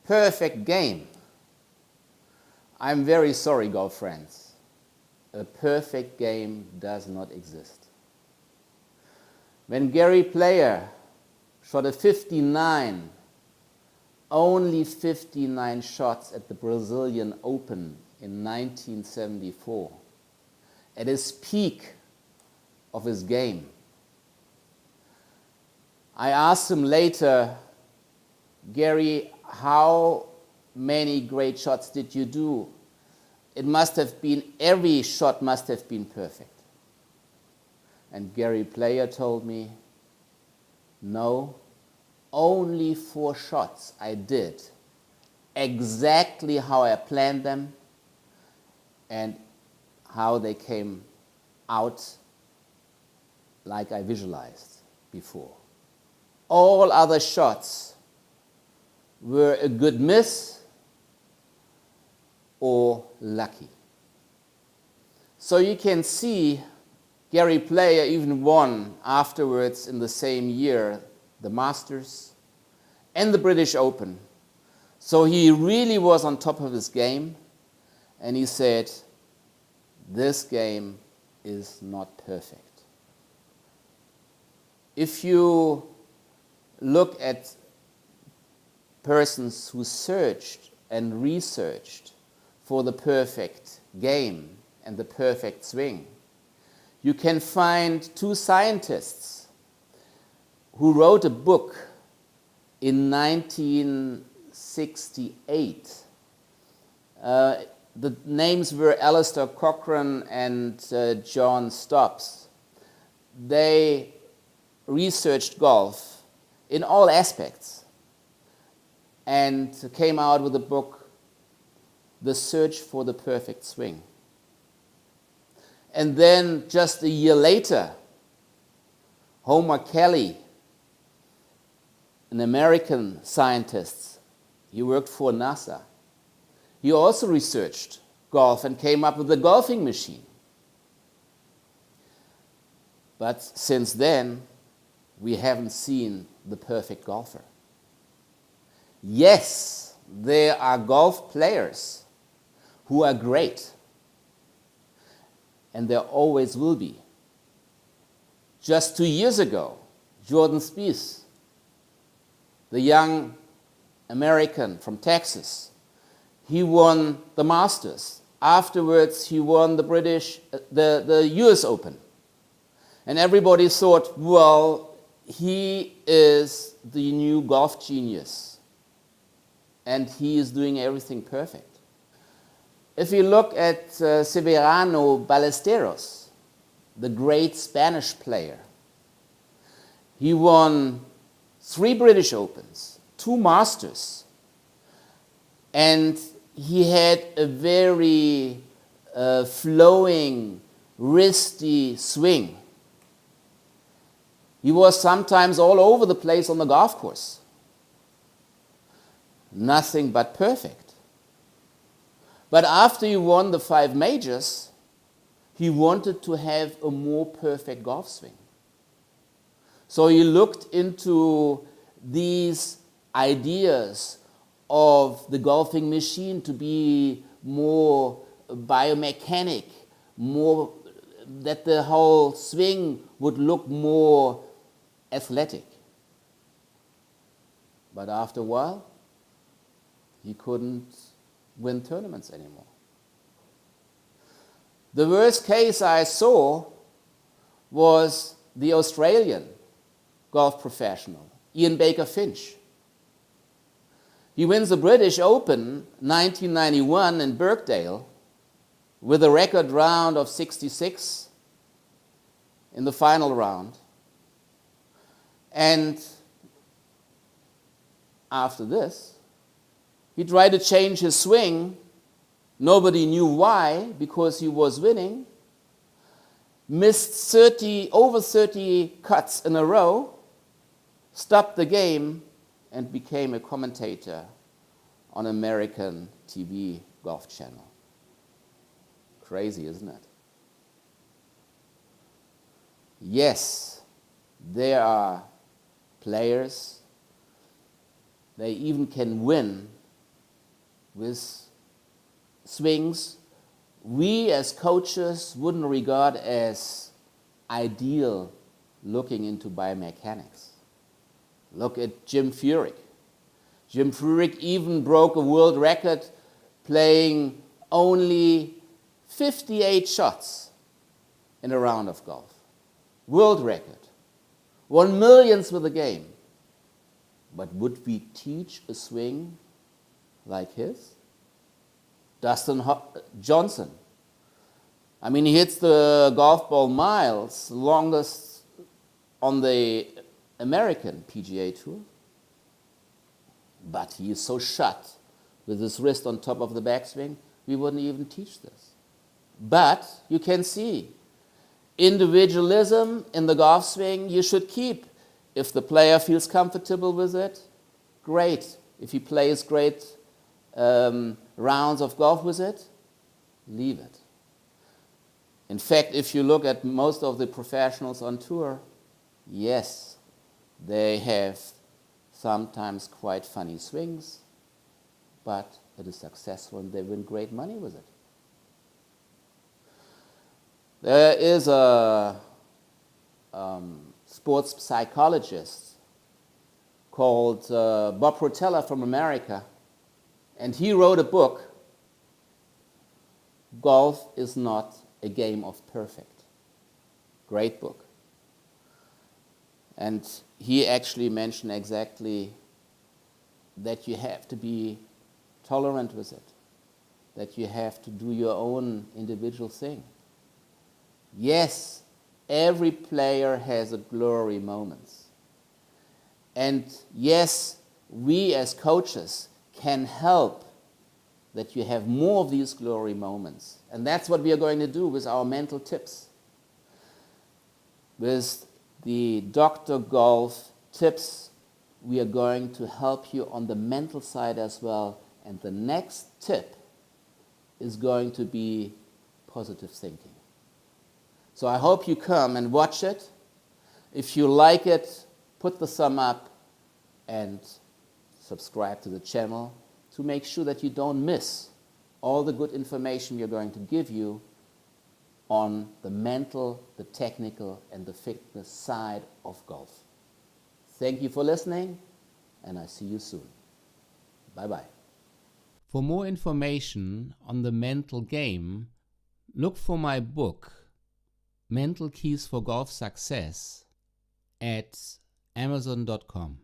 perfect game. I'm very sorry, golf friends. A perfect game does not exist. When Gary Player shot a 59, only 59 shots at the Brazilian Open in 1974, at his peak of his game, I asked him later, Gary, how many great shots did you do? It must have been, every shot must have been perfect. And Gary Player told me, no, only 4 shots I did exactly how I planned them and how they came out like I visualized before. All other shots were a good miss or lucky. So you can see Gary Player even won afterwards in the same year the Masters and the British Open. So he really was on top of his game, and he said, this game is not perfect. If you look at persons who searched and researched for the perfect game and the perfect swing, you can find 2 scientists who wrote a book in 1968. The names were Alistair Cochrane and John Stobbs. They researched golf in all aspects and came out with a book, The Search for the Perfect Swing. And then just a year later, Homer Kelly, an American scientist, he worked for NASA. He also researched golf and came up with a golfing machine. But since then, we haven't seen the perfect golfer. Yes, there are golf players who are great, and there always will be. Just 2 years ago, Jordan Spieth, the young American from Texas, he won the Masters. Afterwards, he won the US Open. And everybody thought, well, he is the new golf genius. And he is doing everything perfect. If you look at Severiano Ballesteros, the great Spanish player, he won 3 British Opens, 2 Masters, and he had a very flowing, wristy swing. He was sometimes all over the place on the golf course. Nothing but perfect. But after he won the 5 majors, he wanted to have a more perfect golf swing. So he looked into these ideas of the golfing machine to be more biomechanic, more that the whole swing would look more athletic. But after a while, he couldn't win tournaments anymore. The worst case I saw was the Australian golf professional, Ian Baker Finch. He wins the British Open 1991 in Birkdale with a record round of 66 in the final round. And after this, he tried to change his swing. Nobody knew why, because he was winning. Missed over 30 cuts in a row, stopped the game, and became a commentator on American TV Golf Channel. Crazy, isn't it? Yes, there are players, they even can win with swings we as coaches wouldn't regard as ideal looking into biomechanics. Look at Jim Furyk. Jim Furyk even broke a world record playing only 58 shots in a round of golf. World record. 1 millionth with the game. But would we teach a swing like his? Dustin Johnson. I mean, he hits the golf ball miles, longest on the American PGA Tour. But he is so shut with his wrist on top of the backswing, we wouldn't even teach this. But you can see, individualism in the golf swing you should keep. If the player feels comfortable with it, great. If he plays great rounds of golf with it, leave it. In fact, if you look at most of the professionals on tour, yes, they have sometimes quite funny swings, but it is successful and they win great money with it. There is a sports psychologist called Bob Rotella from America, and he wrote a book, Golf is Not a Game of Perfect. Great book. And he actually mentioned exactly that you have to be tolerant with it, that you have to do your own individual thing. Yes, every player has a glory moments. And yes, we as coaches can help that you have more of these glory moments. And that's what we are going to do with our mental tips. With the Dr. Golf tips, we are going to help you on the mental side as well. And the next tip is going to be positive thinking. So I hope you come and watch it. If you like it, put the thumb up and subscribe to the channel to make sure that you don't miss all the good information we are going to give you on the mental, the technical, and the fitness side of golf. Thank you for listening, and I see you soon. Bye-bye. For more information on the mental game, look for my book, Mental Keys for Golf Success, at Amazon.com.